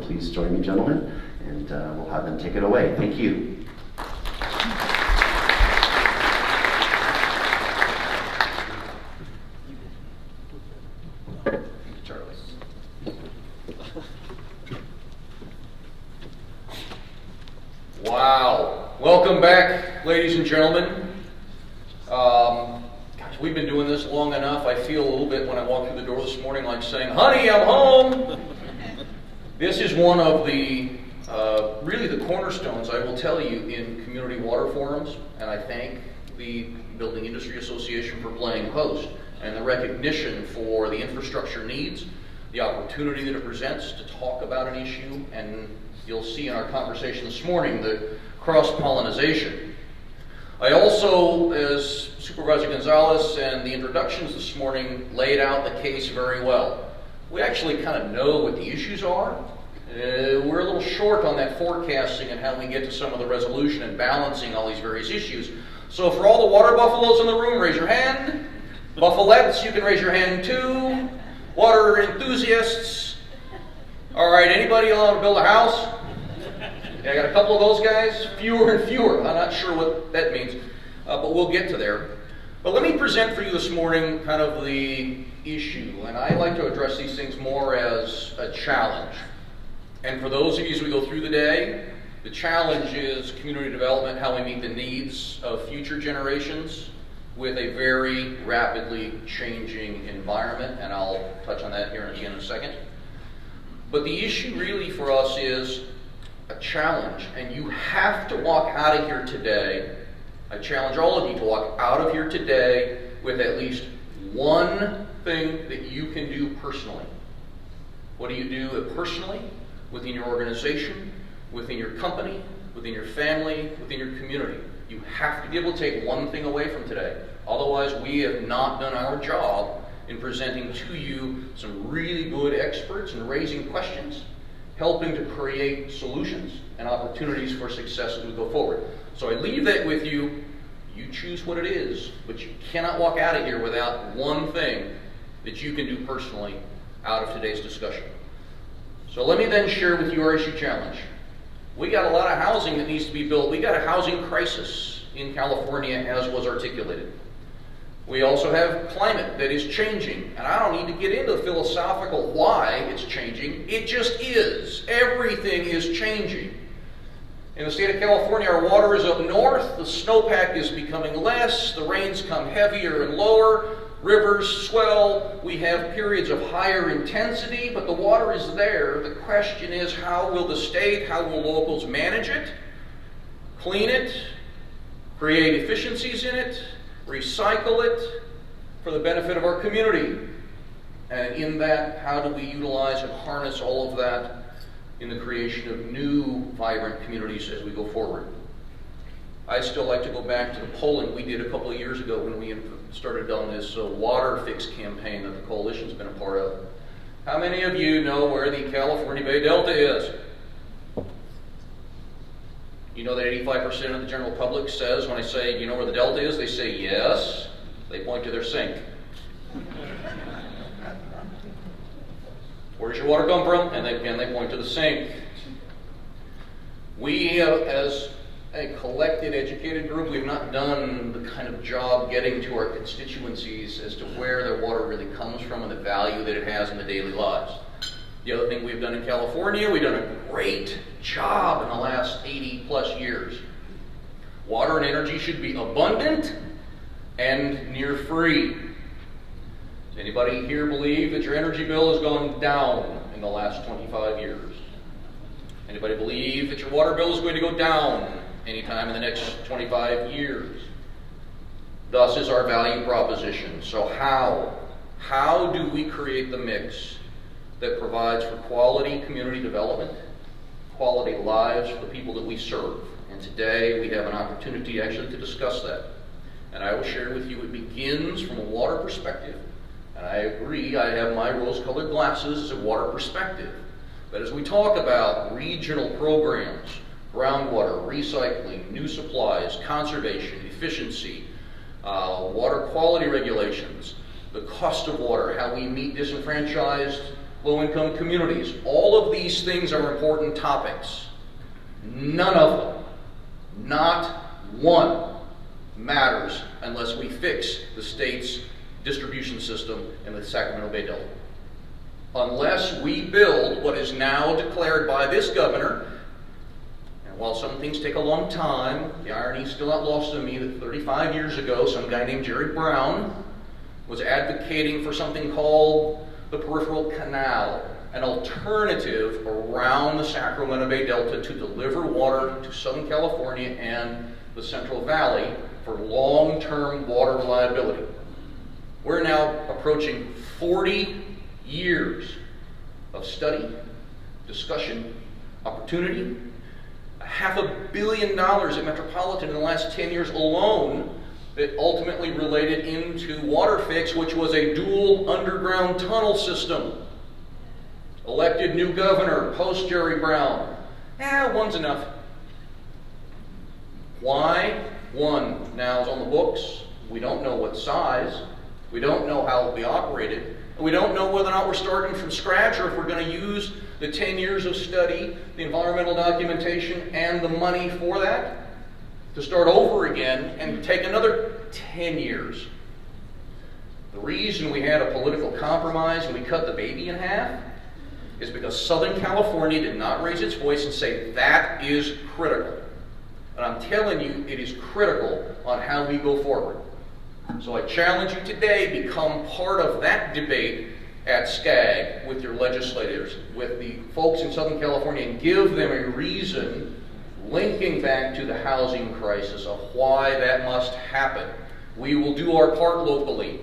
please join me, gentlemen, and we'll have them take it away. Thank you. Wow. Welcome back, ladies and gentlemen. Gosh, we've been doing this long enough. I feel a little bit when I walked through the door this morning like saying, honey, I'm home. This is one of the, really the cornerstones, I will tell you, in community water forums, and I thank the Building Industry Association for playing host, and the recognition for the infrastructure needs, the opportunity that it presents to talk about an issue, and you'll see in our conversation this morning the cross-pollination. I also, as Supervisor Gonzalez and the introductions this morning laid out the case very well. We actually kind of know what the issues are. We're a little short on that forecasting and how we get to some of the resolution and balancing all these various issues. So for all the water buffaloes in the room, raise your hand. Buffalettes, you can raise your hand too. Water enthusiasts. All right, anybody allowed to build a house? Yeah, I got a couple of those guys, fewer and fewer. I'm not sure what that means, but we'll get to there. But let me present for you this morning kind of the issue, and I like to address these things more as a challenge. And for those of you as we go through the day, the challenge is community development, how we meet the needs of future generations with a very rapidly changing environment, and I'll touch on that here again in a second. But the issue really for us is a challenge, and you have to walk out of here today. I challenge all of you to walk out of here today with at least one thing that you can do personally. What do you do personally, within your organization, within your company, within your family, within your community? You have to be able to take one thing away from today. Otherwise, we have not done our job in presenting to you some really good experts and raising questions, helping to create solutions and opportunities for success as we go forward. So I leave that with you. You choose what it is, but you cannot walk out of here without one thing that you can do personally out of today's discussion. So let me then share with you our issue challenge. We got a lot of housing that needs to be built. We got a housing crisis in California, as was articulated. We also have climate that is changing, and I don't need to get into the philosophical why it's changing. It just is. Everything is changing. In the state of California, our water is up north, the snowpack is becoming less, the rains come heavier and lower, rivers swell, we have periods of higher intensity, but the water is there. The question is, how will the state, how will locals manage it, clean it, create efficiencies in it, recycle it for the benefit of our community? And in that, how do we utilize and harness all of that in the creation of new, vibrant communities as we go forward? I still like to go back to the polling we did a couple of years ago when we started on this water fix campaign that the coalition's been a part of. How many of you know where the California Bay Delta is? You know that 85% of the general public says, when I say, you know where the Delta is, they say yes. They point to their sink. Where does your water come from? And they point to the sink. We, as a collected, educated group, we've not done the kind of job getting to our constituencies as to where their water really comes from and the value that it has in the daily lives. The other thing we've done in California, we've done a great job in the last 80 plus years. Water and energy should be abundant and near free. Does anybody here believe that your energy bill has gone down in the last 25 years? Anybody believe that your water bill is going to go down anytime in the next 25 years? Thus is our value proposition. So how do we create the mix that provides for quality community development, quality lives for the people that we serve? And today we have an opportunity actually to discuss that. And I will share with you, it begins from a water perspective. And I agree, I have my rose-colored glasses as a water perspective. But as we talk about regional programs, groundwater, recycling, new supplies, conservation, efficiency, water quality regulations, the cost of water, how we meet disenfranchised low-income communities. All of these things are important topics. None of them, not one, matters unless we fix the state's distribution system in the Sacramento Bay Delta. Unless we build what is now declared by this governor, and while some things take a long time, the irony is still not lost on me that 35 years ago, some guy named Jerry Brown was advocating for something called the Peripheral Canal, an alternative around the Sacramento Bay Delta to deliver water to Southern California and the Central Valley for long-term water reliability. We're now approaching 40 years of study, discussion, opportunity, $500 million at Metropolitan in the last 10 years alone that ultimately related into water fix, which was a dual underground tunnel system. Elected new governor, post Jerry Brown. One's enough. Why? One now is on the books. We don't know what size. We don't know how it will be operated. And we don't know whether or not we're starting from scratch or if we're going to use the 10 years of study, the environmental documentation, and the money for that to start over again and take another 10 years. The reason we had a political compromise and we cut the baby in half is because Southern California did not raise its voice and say that is critical. And I'm telling you, it is critical on how we go forward. So I challenge you today, become part of that debate at SCAG with your legislators, with the folks in Southern California, and give them a reason linking back to the housing crisis of why that must happen. We will do our part locally.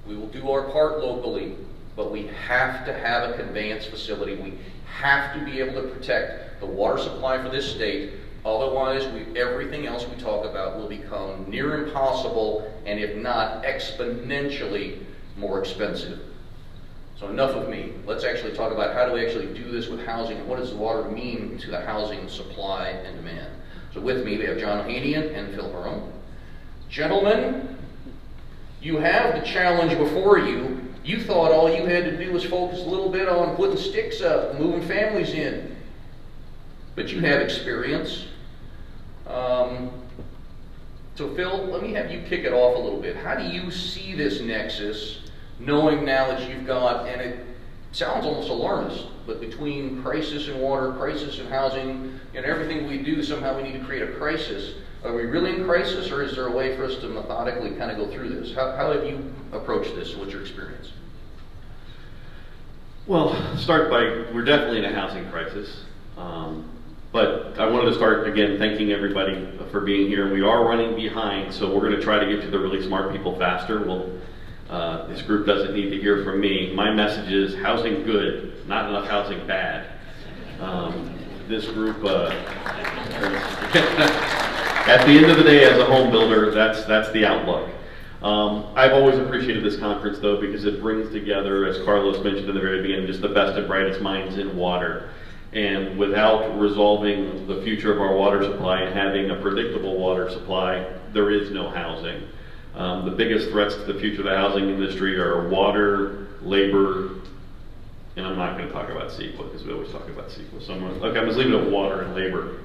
We will do our part locally, but we have to have a conveyance facility. We have to be able to protect the water supply for this state. Otherwise, everything else we talk about will become near impossible, and if not, exponentially more expensive. So enough of me. Let's actually talk about how do we actually do this with housing, and what does the water mean to the housing supply and demand. So with me, we have John Ohanian and Phil Burum. Gentlemen, you have the challenge before you. You thought all you had to do was focus a little bit on putting sticks up, moving families in. But you have experience. So Phil, let me have you kick it off a little bit. How do you see this nexus, knowing now that you've got, and it sounds almost alarmist, but between crisis in water, crisis in housing, and everything we do, somehow we need to create a crisis. Are we really in crisis, or is there a way for us to methodically kind of go through this? How have you approached this? What's your experience? Well, start by, we're definitely in a housing crisis. But I wanted to start again thanking everybody for being here. We are running behind, so we're going to try to get to the really smart people faster. This group doesn't need to hear from me. My message is housing good, not enough housing bad. This group, at the end of the day, as a home builder, that's the outlook. I've always appreciated this conference, though, because it brings together, as Carlos mentioned in the very beginning, just the best and brightest minds in water. And without resolving the future of our water supply and having a predictable water supply, there is no housing. The biggest threats to the future of the housing industry are water, labor, and I'm not going to talk about CEQA because we always talk about CEQA. So I'm just leaving it at water and labor.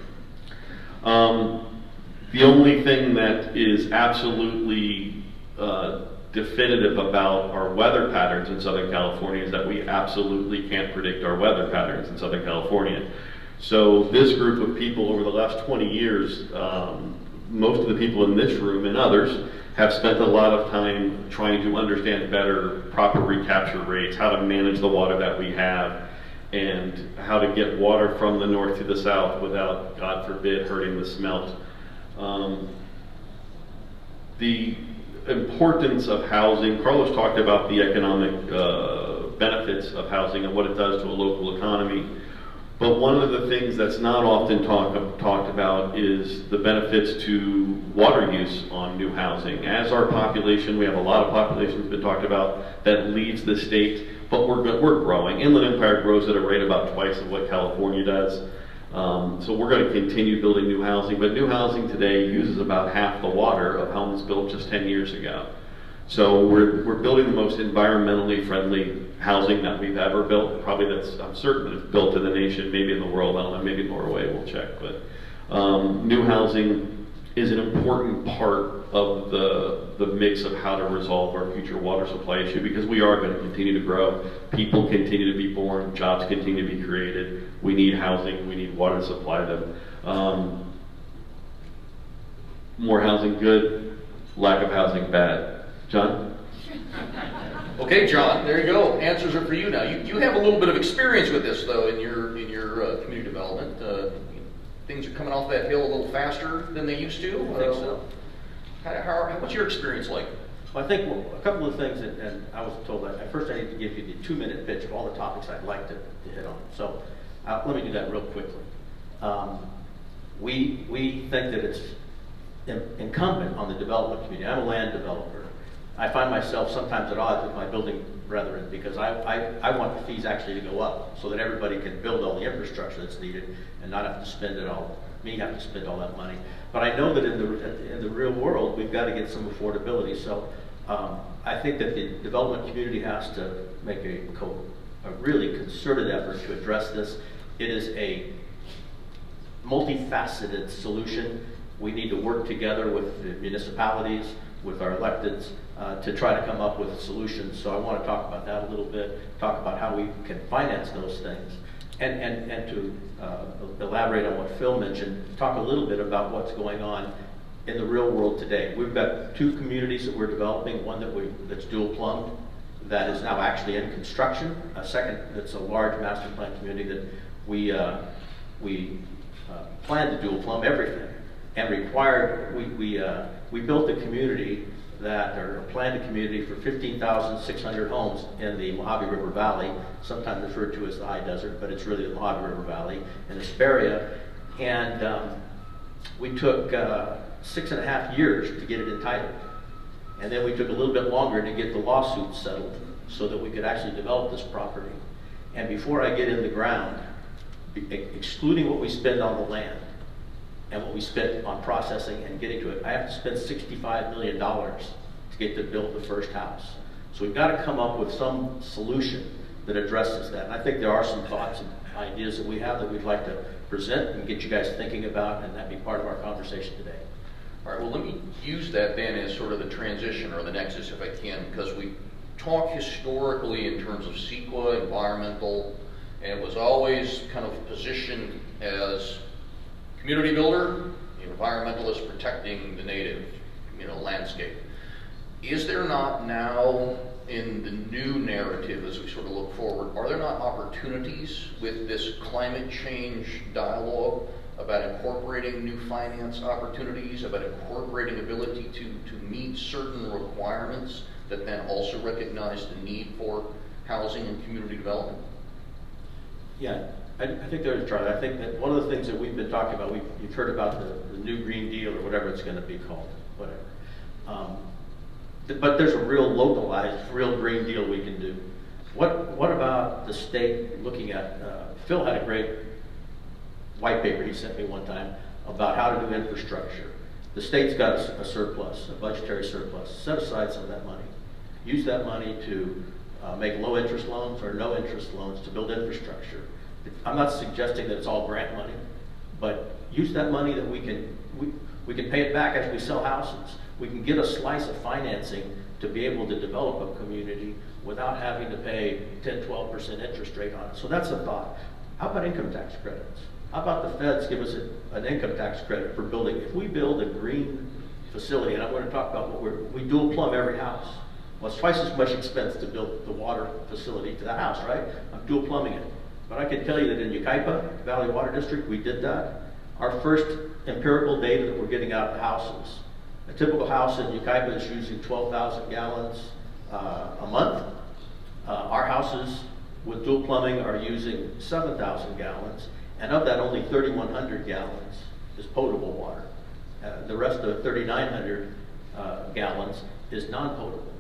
The only thing that is absolutely definitive about our weather patterns in Southern California is that we absolutely can't predict our weather patterns in Southern California. So this group of people over the last 20 years, most of the people in this room and others have spent a lot of time trying to understand better proper recapture rates, how to manage the water that we have, and how to get water from the north to the south without, God forbid, hurting the smelt. The importance of housing, Carlos talked about the economic benefits of housing and what it does to a local economy. But one of the things that's not often talked about is the benefits to water use on new housing. As our population, we have a lot of population that's been talked about that leaves the state, but we're growing. Inland Empire grows at a rate about twice of what California does. So we're going to continue building new housing, but new housing today uses about half the water of homes built just 10 years ago. So we're building the most environmentally friendly housing that we've ever built. Probably I'm certain that it's built in the nation, maybe in the world. I don't know, maybe Norway, we'll check. But new housing is an important part of the mix of how to resolve our future water supply issue, because we are going to continue to grow. People continue to be born, jobs continue to be created. We need housing, we need water to supply them. More housing good, lack of housing bad. John? Okay, John, there you go. Answers are for you now. You have a little bit of experience with this, though, in your community development. Things are coming off that hill a little faster than they used to. I think so. What's your experience like? Well, I think a couple of things, and I was told that at first I need to give you the 2-minute pitch of all the topics I'd like to hit on. So let me do that real quickly. We think that it's incumbent on the development community. I'm a land developer. I find myself sometimes at odds with my building brethren because I want the fees actually to go up so that everybody can build all the infrastructure that's needed and not have to spend it all, me have to spend all that money. But I know that in the real world, we've got to get some affordability. So I think that the development community has to make a really concerted effort to address this. It is a multifaceted solution. We need to work together with the municipalities, with our electeds, to try to come up with solutions. So I want to talk about that a little bit, talk about how we can finance those things, and to elaborate on what Phil mentioned, talk a little bit about what's going on in the real world today. We've got 2 communities that we're developing, one that's dual plumbed, that is now actually in construction, a second that's a large master plan community that we plan to dual plumb everything, and we built a community or planned a community for 15,600 homes in the Mojave River Valley, sometimes referred to as the high desert, but it's really the Mojave River Valley in Hesperia. And we took 6.5 years to get it entitled. And then we took a little bit longer to get the lawsuit settled so that we could actually develop this property. And before I get in the ground, excluding what we spend on the land and what we spent on processing and getting to it, I have to spend $65 million to get to build the first house. So we've got to come up with some solution that addresses that. And I think there are some thoughts and ideas that we have that we'd like to present and get you guys thinking about, and that'd be part of our conversation today. All right, well, let me use that then as sort of the transition or the nexus, if I can, because we talk historically in terms of CEQA, environmental, and it was always kind of positioned as community builder, the environmentalist protecting the native, landscape. Is there not now, in the new narrative as we sort of look forward, are there not opportunities with this climate change dialogue about incorporating new finance opportunities, about incorporating ability to meet certain requirements that then also recognize the need for housing and community development? Yeah, I think there's, Charlie. I think that one of the things that we've been talking about, you've heard about the new Green Deal or whatever it's going to be called, whatever. But there's a real localized, real Green Deal we can do. What about the state looking at, Phil had a great white paper he sent me one time about how to do infrastructure. The state's got a surplus, a budgetary surplus. Set aside some of that money. Use that money to make low interest loans or no interest loans to build infrastructure. I'm not suggesting that it's all grant money, but use that money that we can pay it back as we sell houses. We can get a slice of financing to be able to develop a community without having to pay 10, 12% interest rate on it. So that's a thought. How about income tax credits? How about the feds give us an income tax credit for building? If we build a green facility, and I'm going to talk about what we dual plumb every house. Well, it's twice as much expense to build the water facility to the house, right? I'm dual plumbing it. But I can tell you that in Yucaipa, Valley Water District, we did that. Our first empirical data that we're getting out of the houses. A typical house in Yucaipa is using 12,000 gallons a month. Our houses with dual plumbing are using 7,000 gallons, and of that only 3,100 gallons is potable water. The rest of 3,900 gallons is non-potable.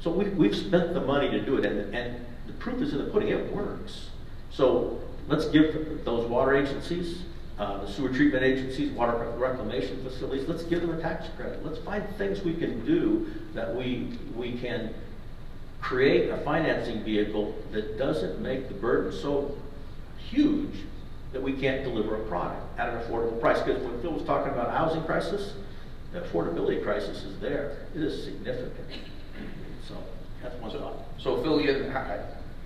So we've spent the money to do it, and the proof is in the pudding, it works. So let's give those water agencies, the sewer treatment agencies, water reclamation facilities, let's give them a tax credit. Let's find things we can do that we can create a financing vehicle that doesn't make the burden so huge that we can't deliver a product at an affordable price. Because when Phil was talking about a housing crisis, the affordability crisis is there. It is significant. So that's one thought. So Phil,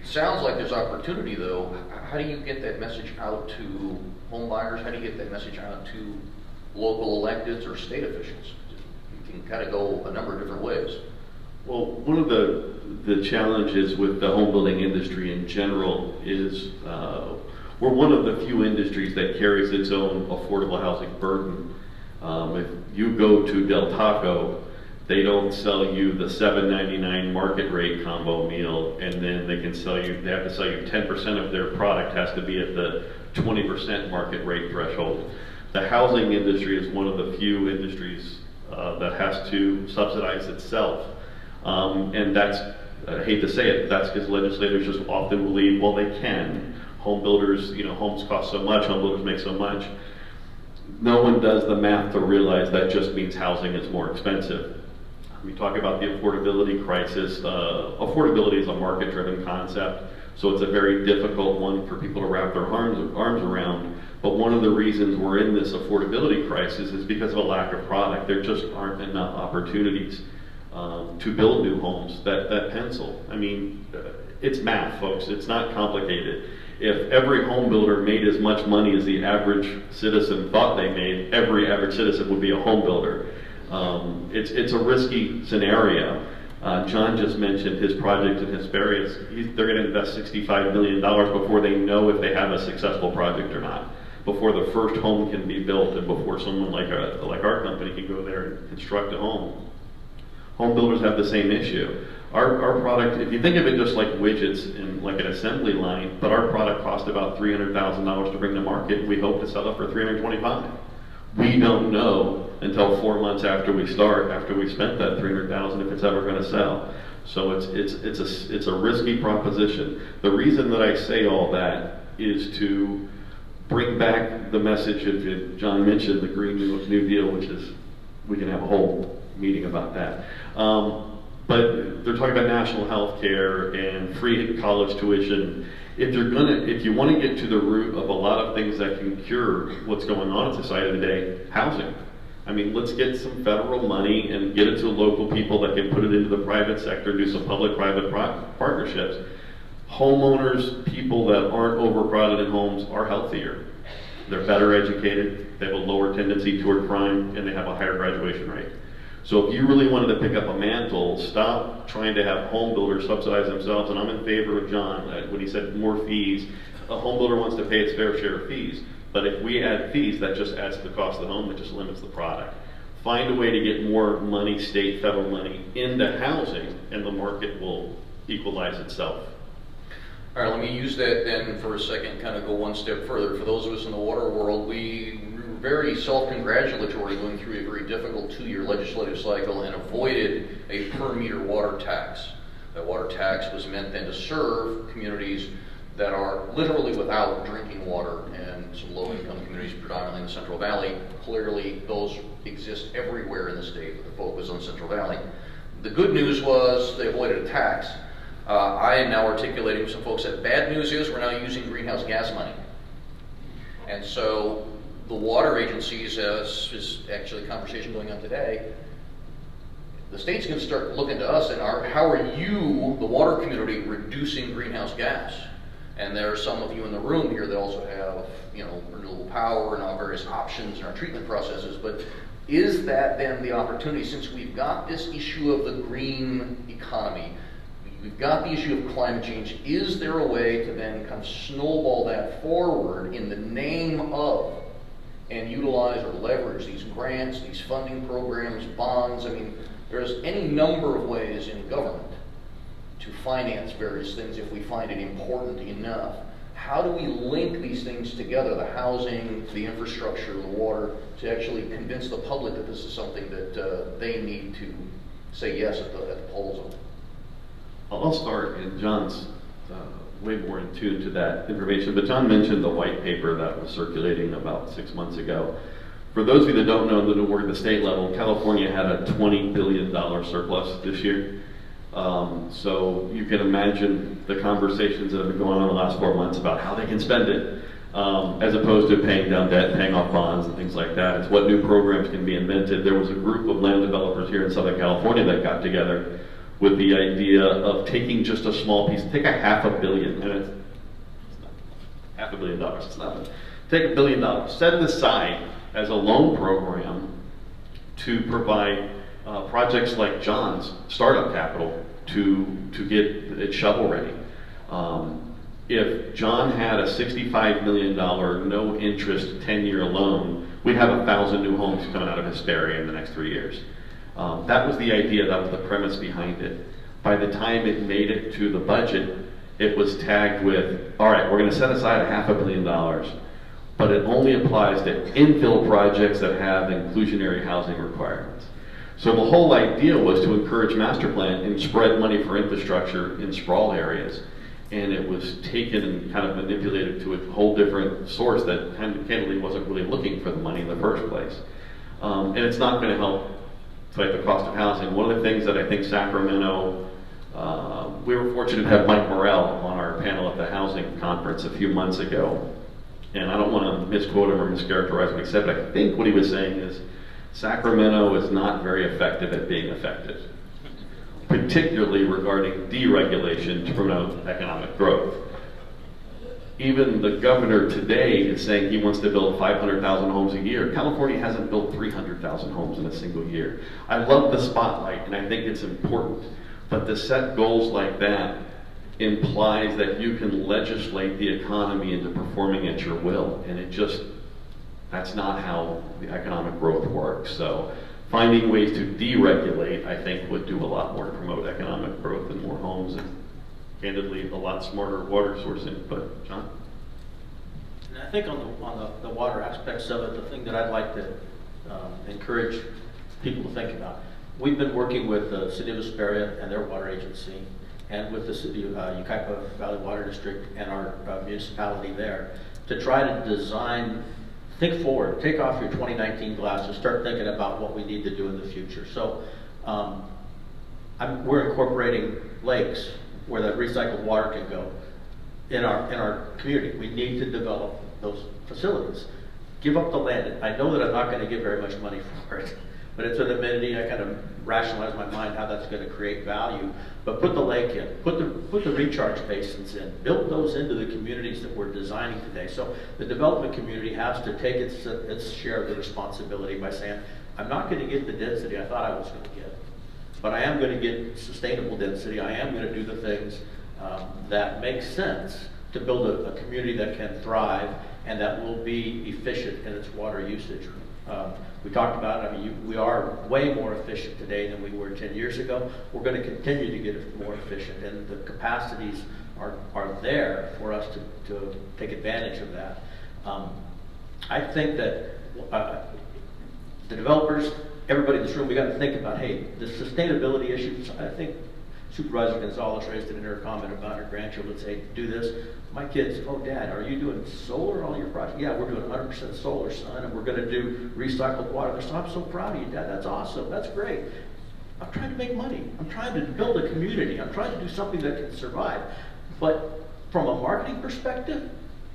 sounds like there's opportunity though. How do you get that message out to home buyers? How do you get that message out to local electeds or state officials? You can kind of go a number of different ways. Well, one of the challenges with the home building industry in general is we're one of the few industries that carries its own affordable housing burden. If you go to Del Taco, they don't sell you the $7.99 market rate combo meal, and then they have to sell you 10% of their product has to be at the 20% market rate threshold. The housing industry is one of the few industries that has to subsidize itself. And that's, I hate to say it, that's because legislators just often believe, well, they can. Home builders, homes cost so much, home builders make so much. No one does the math to realize that just means housing is more expensive. We talk about the affordability crisis. Affordability is a market-driven concept, so it's a very difficult one for people to wrap their arms around. But one of the reasons we're in this affordability crisis is because of a lack of product. There just aren't enough opportunities to build new homes that pencil. I mean, it's math, folks. It's not complicated. If every home builder made as much money as the average citizen thought they made, every average citizen would be a home builder. It's a risky scenario. John just mentioned his project in Hesperias. They're going to invest $65 million before they know if they have a successful project or not, before the first home can be built, and before someone like our company can go there and construct a home. Home builders have the same issue. Our product, if you think of it just like widgets in like an assembly line, but our product cost about $300,000 to bring to market. We hope to sell it for $325,000. We don't know until 4 months after we start, after we spent that $300,000, if it's ever going to sell. So it's a risky proposition. The reason that I say all that is to bring back the message of, John mentioned the Green New Deal, which is, we can have a whole meeting about that. But they're talking about national health care and free college tuition. If you want to get to the root of a lot of things that can cure what's going on in society today, housing. I mean, let's get some federal money and get it to local people that can put it into the private sector, do some public-private partnerships. Homeowners, people that aren't overcrowded in homes, are healthier. They're better educated, they have a lower tendency toward crime, and they have a higher graduation rate. So if you really wanted to pick up a mantle, stop trying to have home builders subsidize themselves. And I'm in favor of John when he said more fees. A home builder wants to pay its fair share of fees. But if we add fees, that just adds to the cost of the home, that just limits the product. Find a way to get more money, state, federal money, into housing, and the market will equalize itself. All right, let me use that then for a second, kind of go one step further. For those of us in the water world, we were very self-congratulatory going through a very difficult 2-year legislative cycle and avoided a per meter water tax. That water tax was meant then to serve communities that are literally without drinking water, and some low-income communities, predominantly in the Central Valley. Clearly, those exist everywhere in the state, with the focus on Central Valley. The good news was they avoided a tax. I am now articulating with some folks that bad news is we're now using greenhouse gas money. And so the water agencies, is actually a conversation going on today, the state's going to start looking to us and how are you, the water community, reducing greenhouse gas? And there are some of you in the room here that also have, renewable power and all various options in our treatment processes. But is that then the opportunity, since we've got this issue of the green economy, we've got the issue of climate change, is there a way to then kind of snowball that forward in the name of and utilize or leverage these grants, these funding programs, bonds? I mean, there's any number of ways in government to finance various things if we find it important enough. How do we link these things together, the housing, the infrastructure, the water, to actually convince the public that this is something that they need to say yes at the polls on? I'll start, and John's way more in tune to that information, but John mentioned the white paper that was circulating about 6 months ago. For those of you that don't know that work at the state level, California had a $20 billion surplus this year. So you can imagine the conversations that have been going on in the last 4 months about how they can spend it, as opposed to paying down debt, paying off bonds and things like that. It's what new programs can be invented. There was a group of land developers here in Southern California that got together with the idea of taking just a small piece, take $500 million, and it's not $500 million, it's nothing. Take $1 billion, set it aside as a loan program to provide projects like John's startup capital to get it shovel ready. If John had a $65 million no interest 10-year loan, we'd have 1,000 new homes coming out of Hesperia in the next 3 years. That was the idea, that was the premise behind it. By the time it made it to the budget, it was tagged with, all right, we're going to set aside $500 million, but it only applies to infill projects that have inclusionary housing requirements. So the whole idea was to encourage master plan and spread money for infrastructure in sprawl areas. And it was taken and kind of manipulated to a whole different source that candidly wasn't really looking for the money in the first place. And it's not going to help fight the cost of housing. One of the things that I think Sacramento, we were fortunate to have Mike Morrell on our panel at the housing conference a few months ago. And I don't want to misquote him or mischaracterize what he said, but I think what he was saying is Sacramento is not very effective at being effective, particularly regarding deregulation to promote economic growth. Even the governor today is saying he wants to build 500,000 homes a year. California hasn't built 300,000 homes in a single year. I love the spotlight, and I think it's important, but to set goals like that implies that you can legislate the economy into performing at your will, and that's not how the economic growth works. So finding ways to deregulate, I think, would do a lot more to promote economic growth and more homes, and candidly, a lot smarter water sourcing. But John? And I think on the water aspects of it, the thing that I'd like to encourage people to think about, we've been working with the City of Hesperia and their water agency, and with the City of Yucaipa Valley Water District and our municipality there, to try to design, think forward, take off your 2019 glasses, start thinking about what we need to do in the future. So we're incorporating lakes where that recycled water can go in our community. We need to develop those facilities. Give up the land. I know that I'm not going to get very much money for it, but it's an amenity. I kind of rationalize my mind how that's going to create value. But put the lake in, put the recharge basins in, build those into the communities that we're designing today. So the development community has to take its share of the responsibility by saying, I'm not going to get the density I thought I was going to get, but I am going to get sustainable density. I am going to do the things that make sense to build a community that can thrive and that will be efficient in its water usage. We talked about it. I mean, we are way more efficient today than we were 10 years ago. We're going to continue to get more efficient, and the capacities are there for us to take advantage of that. I think that the developers, everybody in this room, we got to think about, hey, the sustainability issues. I think Supervisor Gonzalez raised it in her comment about her grandchildren saying, do this. My kids, oh, Dad, are you doing solar on all your projects? Yeah, we're doing 100% solar, son, and we're going to do recycled water. So I'm so proud of you, Dad. That's awesome. That's great. I'm trying to make money. I'm trying to build a community. I'm trying to do something that can survive. But from a marketing perspective,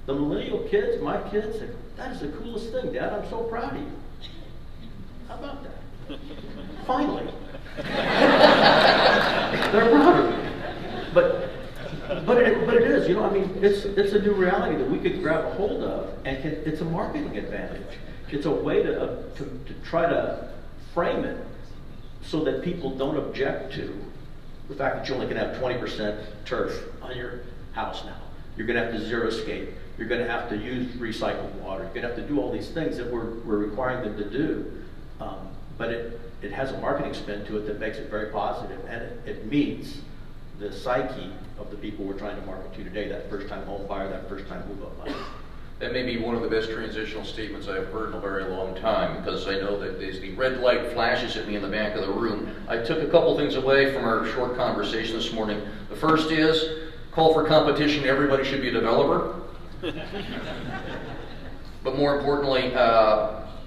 the millennial kids, my kids, say, that is the coolest thing, Dad. I'm so proud of you. How about that? Finally. They're proud of me. But it is, you know, I mean, it's a new reality that we could grab a hold of, and it's a marketing advantage. It's a way to try to frame it so that people don't object to the fact that you only can have 20% turf on your house now. You're going to have to xeriscape. You're going to have to use recycled water. You're going to have to do all these things that we're requiring them to do. But it has a marketing spin to it that makes it very positive, and it meets the psyche of the people we're trying to market to today, that first-time home buyer, that first-time move-up buyer. That may be one of the best transitional statements I've heard in a very long time, because I know that as the red light flashes at me in the back of the room, I took a couple things away from our short conversation this morning. The first is, call for competition, everybody should be a developer. But more importantly,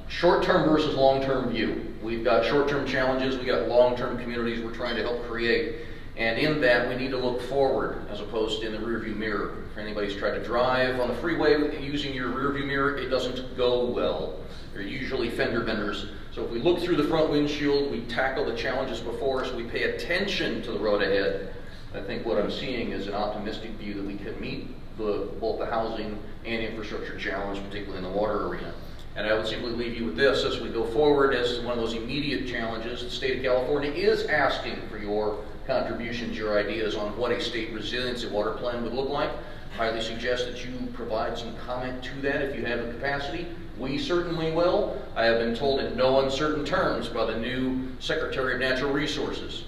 short-term versus long-term view. We've got short-term challenges, we've got long-term communities we're trying to help create. And in that, we need to look forward as opposed to in the rearview mirror. If anybody's tried to drive on the freeway using your rearview mirror, it doesn't go well. They're usually fender benders. So if we look through the front windshield, we tackle the challenges before us, we pay attention to the road ahead. I think what I'm seeing is an optimistic view that we can meet both the housing and infrastructure challenge, particularly in the water arena. And I would simply leave you with this as we go forward as one of those immediate challenges. The state of California is asking for your contributions, your ideas on what a state resiliency water plan would look like. Highly suggest that you provide some comment to that if you have the capacity. We certainly will. I have been told in no uncertain terms by the new Secretary of Natural Resources,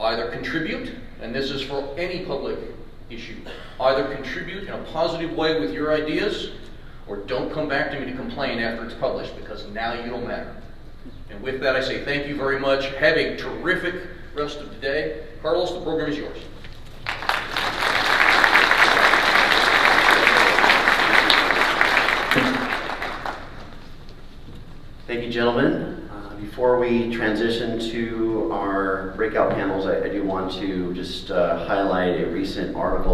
either contribute, and this is for any public issue, either contribute in a positive way with your ideas, or don't come back to me to complain after it's published, because now you don't matter. And with that, I say thank you very much. Have a terrific rest of the day. Carlos, the program is yours. Thank you, gentlemen. Before we transition to our breakout panels, I do want to just highlight a recent article